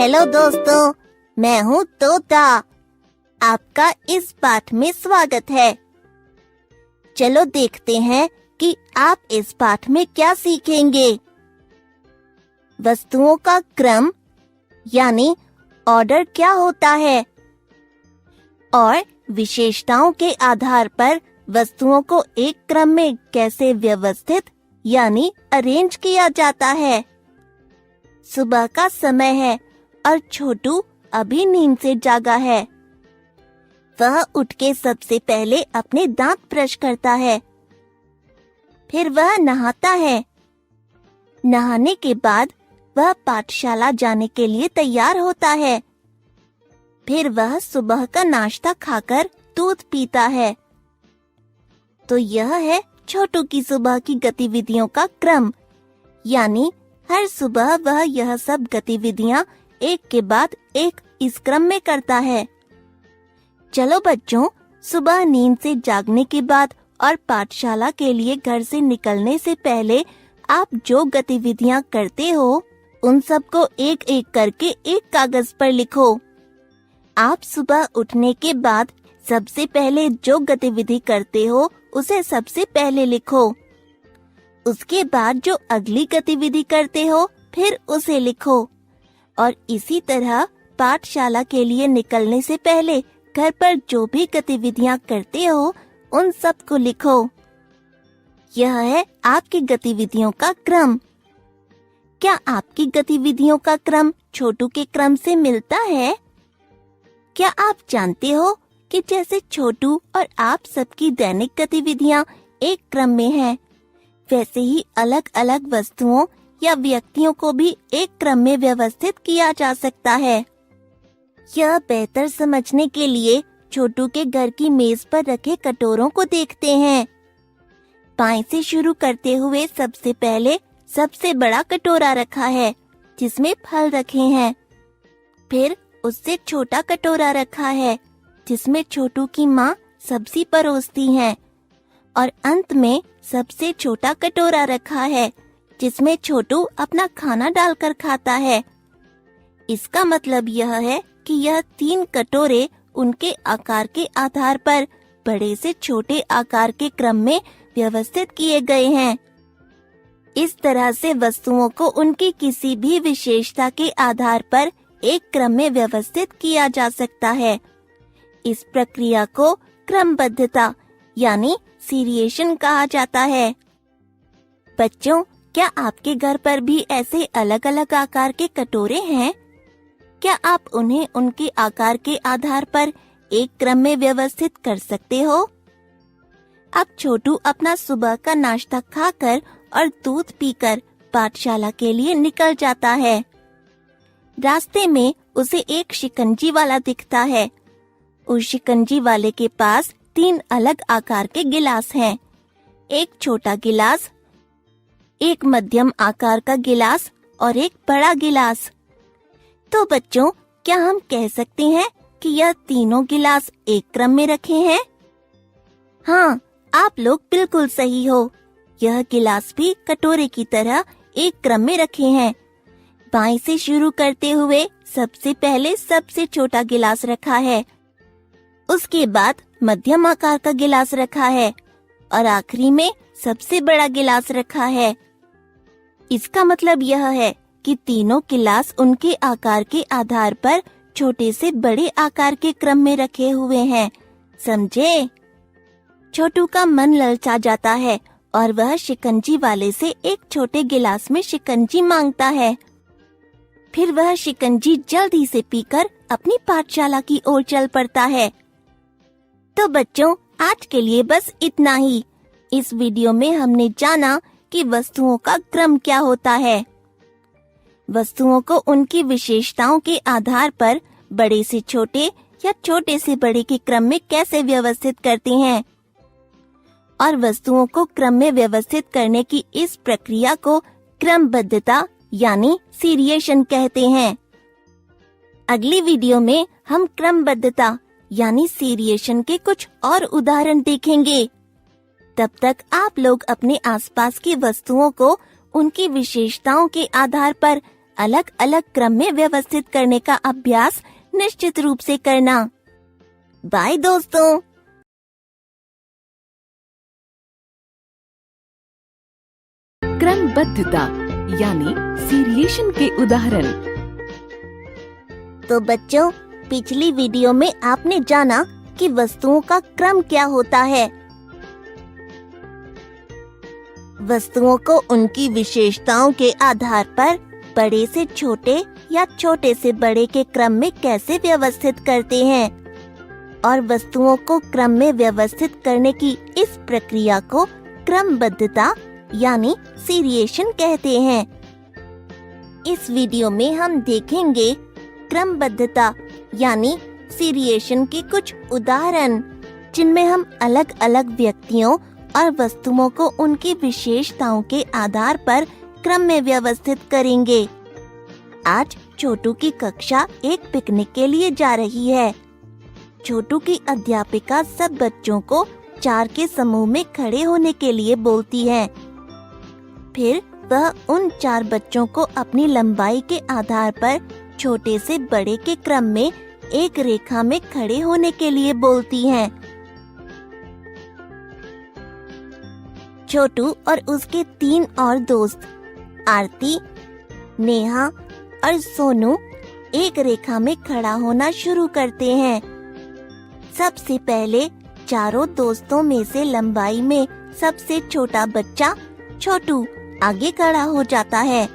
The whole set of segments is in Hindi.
हेलो दोस्तों, मैं हूँ तोता। आपका इस पाठ में स्वागत है। चलो देखते हैं कि आप इस पाठ में क्या सीखेंगे। वस्तुओं का क्रम यानी ऑर्डर क्या होता है और विशेषताओं के आधार पर वस्तुओं को एक क्रम में कैसे व्यवस्थित यानी अरेंज किया जाता है। सुबह का समय है और छोटू अभी नींद से जागा है। वह उठ के सबसे पहले अपने दांत ब्रश करता है, फिर वह नहाता है। नहाने के बाद वह पाठशाला जाने के लिए तैयार होता है। फिर वह सुबह का नाश्ता खाकर दूध पीता है। तो यह है छोटू की सुबह की गतिविधियों का क्रम, यानी हर सुबह वह यह सब गतिविधियां एक के बाद एक इस क्रम में करता है। चलो बच्चों, सुबह नींद से जागने के बाद और पाठशाला के लिए घर से निकलने से पहले आप जो गतिविधियां करते हो, उन सबको एक एक करके एक कागज पर लिखो। आप सुबह उठने के बाद सबसे पहले जो गतिविधि करते हो, उसे सबसे पहले लिखो। उसके बाद जो अगली गतिविधि करते हो, फिर उसे लिखो। और इसी तरह पाठशाला के लिए निकलने से पहले घर पर जो भी गतिविधियां करते हो, उन सब को लिखो। यह है आपकी गतिविधियों का क्रम। क्या आपकी गतिविधियों का क्रम छोटू के क्रम से मिलता है? क्या आप जानते हो कि जैसे छोटू और आप सबकी दैनिक गतिविधियां एक क्रम में हैं, वैसे ही अलग अलग वस्तुओं या व्यक्तियों को भी एक क्रम में व्यवस्थित किया जा सकता है। यह बेहतर समझने के लिए छोटू के घर की मेज पर रखे कटोरों को देखते हैं। बाएं से शुरू करते हुए सबसे पहले सबसे बड़ा कटोरा रखा है, जिसमें फल रखे हैं। फिर उससे छोटा कटोरा रखा है, जिसमें छोटू की माँ सब्जी परोसती हैं। और अंत में सबसे छोटा कटोरा रखा है, जिसमें छोटू अपना खाना डालकर खाता है। इसका मतलब यह है कि यह 3 कटोरे उनके आकार के आधार पर बड़े से छोटे आकार के क्रम में व्यवस्थित किए गए हैं। इस तरह से वस्तुओं को उनकी किसी भी विशेषता के आधार पर एक क्रम में व्यवस्थित किया जा सकता है। इस प्रक्रिया को क्रमबद्धता यानी सीरिएशन कहा जाता है। बच्चों, क्या आपके घर पर भी ऐसे अलग अलग आकार के कटोरे हैं? क्या आप उन्हें उनके आकार के आधार पर एक क्रम में व्यवस्थित कर सकते हो? अब छोटू अपना सुबह का नाश्ता खाकर और दूध पीकर पाठशाला के लिए निकल जाता है। रास्ते में उसे एक शिकंजी वाला दिखता है। उस शिकंजी वाले के पास 3 अलग आकार के गिलास हैं। एक छोटा गिलास, एक मध्यम आकार का गिलास और एक बड़ा गिलास। तो बच्चों, क्या हम कह सकते हैं कि यह तीनों गिलास एक क्रम में रखे हैं? हाँ, आप लोग बिल्कुल सही हो। यह गिलास भी कटोरे की तरह एक क्रम में रखे हैं। बाएं से शुरू करते हुए सबसे पहले सबसे छोटा गिलास रखा है, उसके बाद मध्यम आकार का गिलास रखा है और आखिरी में सबसे बड़ा गिलास रखा है। इसका मतलब यह है कि तीनों गिलास उनके आकार के आधार पर छोटे से बड़े आकार के क्रम में रखे हुए हैं। समझे? छोटू का मन ललचा जाता है और वह शिकंजी वाले से एक छोटे गिलास में शिकंजी मांगता है। फिर वह शिकंजी जल्दी से पीकर अपनी पाठशाला की ओर चल पड़ता है। तो बच्चों, आज के लिए बस इतना ही। इस वीडियो में हमने जाना कि वस्तुओं का क्रम क्या होता है। वस्तुओं को उनकी विशेषताओं के आधार पर बड़े से छोटे या छोटे से बड़े के क्रम में कैसे व्यवस्थित करते हैं, और वस्तुओं को क्रम में व्यवस्थित करने की इस प्रक्रिया को क्रमबद्धता यानी सीरिएशन कहते हैं। अगली वीडियो में हम क्रमबद्धता यानी सीरिएशन के कुछ और उदाहरण देखेंगे। तब तक आप लोग अपने आसपास की वस्तुओं को उनकी विशेषताओं के आधार पर अलग अलग क्रम में व्यवस्थित करने का अभ्यास निश्चित रूप से करना। बाय दोस्तों। क्रमबद्धता यानी सीरिएशन के उदाहरण। तो बच्चों, पिछली वीडियो में आपने जाना कि वस्तुओं का क्रम क्या होता है। वस्तुओं को उनकी विशेषताओं के आधार पर बड़े से छोटे या छोटे से बड़े के क्रम में कैसे व्यवस्थित करते हैं, और वस्तुओं को क्रम में व्यवस्थित करने की इस प्रक्रिया को क्रमबद्धता यानी सीरिएशन कहते हैं। इस वीडियो में हम देखेंगे क्रमबद्धता यानी सीरिएशन के कुछ उदाहरण, जिनमें हम अलग अलग व्यक्तियों और वस्तुओं को उनकी विशेषताओं के आधार पर क्रम में व्यवस्थित करेंगे। आज छोटू की कक्षा एक पिकनिक के लिए जा रही है। छोटू की अध्यापिका सब बच्चों को 4 के समूह में खड़े होने के लिए बोलती है। फिर वह उन 4 बच्चों को अपनी लंबाई के आधार पर छोटे से बड़े के क्रम में एक रेखा में खड़े होने के लिए बोलती हैं। छोटू और उसके 3 और दोस्त आरती, नेहा और सोनू एक रेखा में खड़ा होना शुरू करते हैं। सबसे पहले चारों दोस्तों में से लंबाई में सबसे छोटा बच्चा छोटू आगे खड़ा हो जाता है।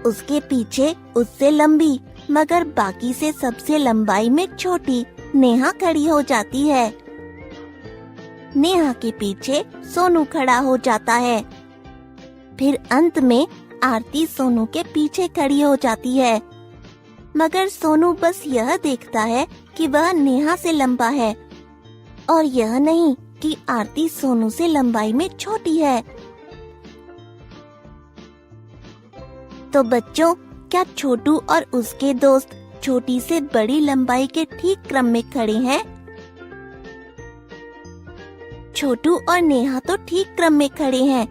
उसके पीछे उससे लंबी मगर बाकी से सबसे लंबाई में छोटी नेहा खड़ी हो जाती है। नेहा के पीछे सोनू खड़ा हो जाता है। फिर अंत में आरती सोनू के पीछे खड़ी हो जाती है, मगर सोनू बस यह देखता है कि वह नेहा से लंबा है और यह नहीं कि आरती सोनू से लंबाई में छोटी है। तो बच्चों, क्या छोटू और उसके दोस्त छोटी से बड़ी लंबाई के ठीक क्रम में खड़े हैं? छोटू और नेहा तो ठीक क्रम में खड़े हैं,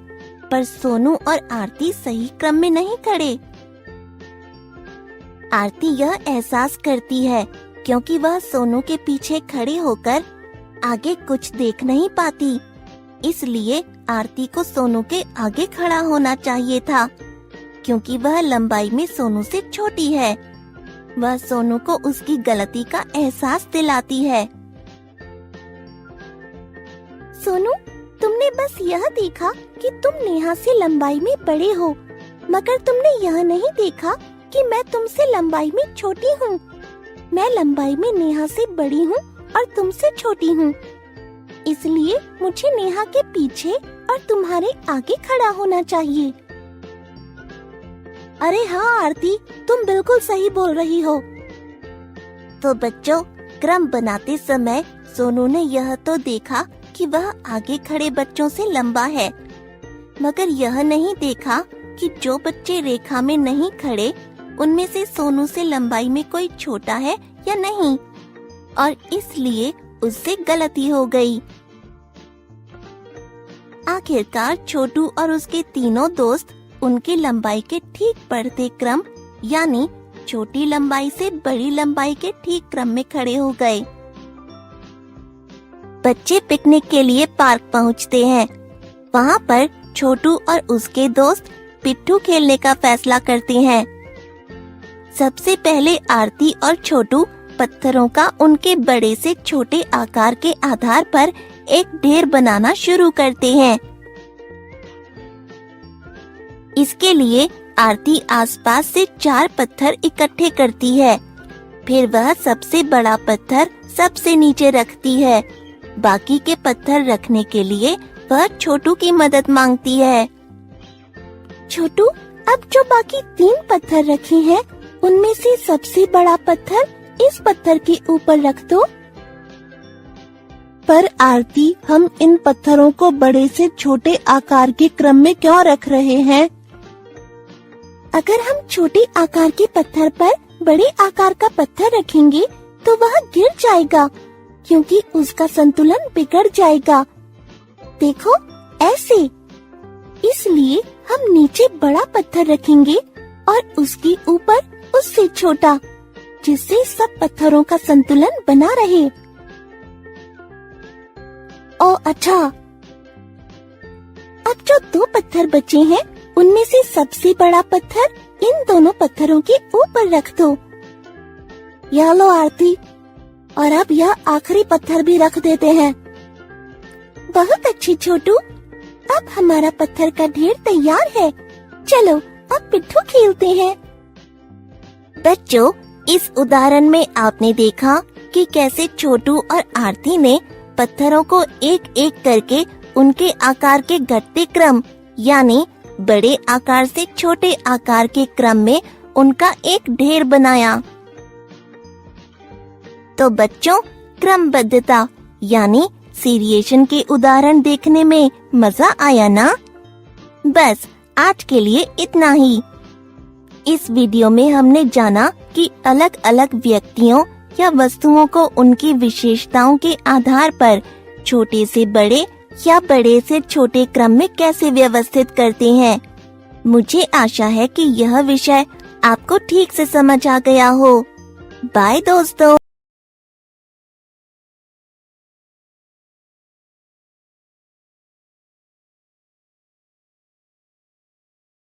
पर सोनू और आरती सही क्रम में नहीं खड़े। आरती यह एहसास करती है क्योंकि वह सोनू के पीछे खड़े होकर आगे कुछ देख नहीं पाती, इसलिए आरती को सोनू के आगे खड़ा होना चाहिए था, क्योंकि वह लंबाई में सोनू से छोटी है। वह सोनू को उसकी गलती का एहसास दिलाती है। सोनू, तुमने बस यह देखा कि तुम नेहा से लंबाई में बड़े हो, मगर तुमने यह नहीं देखा कि मैं तुमसे लंबाई में छोटी हूँ। मैं लंबाई में नेहा से बड़ी हूँ और तुमसे छोटी हूँ, इसलिए मुझे नेहा के पीछे और तुम्हारे आगे खड़ा होना चाहिए। अरे हाँ आरती, तुम बिल्कुल सही बोल रही हो। तो बच्चों, क्रम बनाते समय सोनू ने यह तो देखा कि वह आगे खड़े बच्चों से लंबा है, मगर यह नहीं देखा कि जो बच्चे रेखा में नहीं खड़े उनमें से सोनू से लंबाई में कोई छोटा है या नहीं, और इसलिए उससे गलती हो गई। आखिरकार छोटू और उसके तीनों दोस्त उनकी लंबाई के ठीक बढ़ते क्रम यानी छोटी लंबाई से बड़ी लंबाई के ठीक क्रम में खड़े हो गए। बच्चे पिकनिक के लिए पार्क पहुंचते हैं। वहां पर छोटू और उसके दोस्त पिट्ठू खेलने का फैसला करते हैं। सबसे पहले आरती और छोटू पत्थरों का उनके बड़े से छोटे आकार के आधार पर एक ढेर बनाना शुरू करते हैं। इसके लिए आरती आसपास से 4 पत्थर इकट्ठे करती है। फिर वह सबसे बड़ा पत्थर सबसे नीचे रखती है। बाकी के पत्थर रखने के लिए वह छोटू की मदद मांगती है। छोटू, अब जो बाकी 3 पत्थर रखे हैं, उनमें से सबसे बड़ा पत्थर इस पत्थर के ऊपर रख दो। पर आरती, हम इन पत्थरों को बड़े से छोटे आकार के क्रम में क्यों रख रहे हैं? अगर हम छोटे आकार के पत्थर पर बड़े आकार का पत्थर रखेंगे तो वह गिर जाएगा, क्योंकि उसका संतुलन बिगड़ जाएगा। देखो, ऐसे। इसलिए हम नीचे बड़ा पत्थर रखेंगे और उसके ऊपर उससे छोटा, जिससे सब पत्थरों का संतुलन बना रहे। ओ अच्छा, अब जो 2 पत्थर बचे हैं, उनमें से सबसे बड़ा पत्थर इन दोनों पत्थरों के ऊपर रख दो। यह लो आरती, और अब यह आखिरी पत्थर भी रख देते हैं। बहुत अच्छी छोटू, अब हमारा पत्थर का ढेर तैयार है। चलो अब पिट्ठू खेलते हैं। बच्चों, इस उदाहरण में आपने देखा कि कैसे छोटू और आरती ने पत्थरों को एक एक करके उनके आकार के घटते क्रम, यानी बड़े आकार से छोटे आकार के क्रम में उनका एक ढेर बनाया। तो बच्चों, क्रमबद्धता यानी सीरिएशन के उदाहरण देखने में मजा आया ना? बस आज के लिए इतना ही। इस वीडियो में हमने जाना कि अलग अलग व्यक्तियों या वस्तुओं को उनकी विशेषताओं के आधार पर छोटे से बड़े या बड़े से छोटे क्रम में कैसे व्यवस्थित करते हैं। मुझे आशा है कि यह विषय आपको ठीक से समझ आ गया हो। बाय दोस्तों।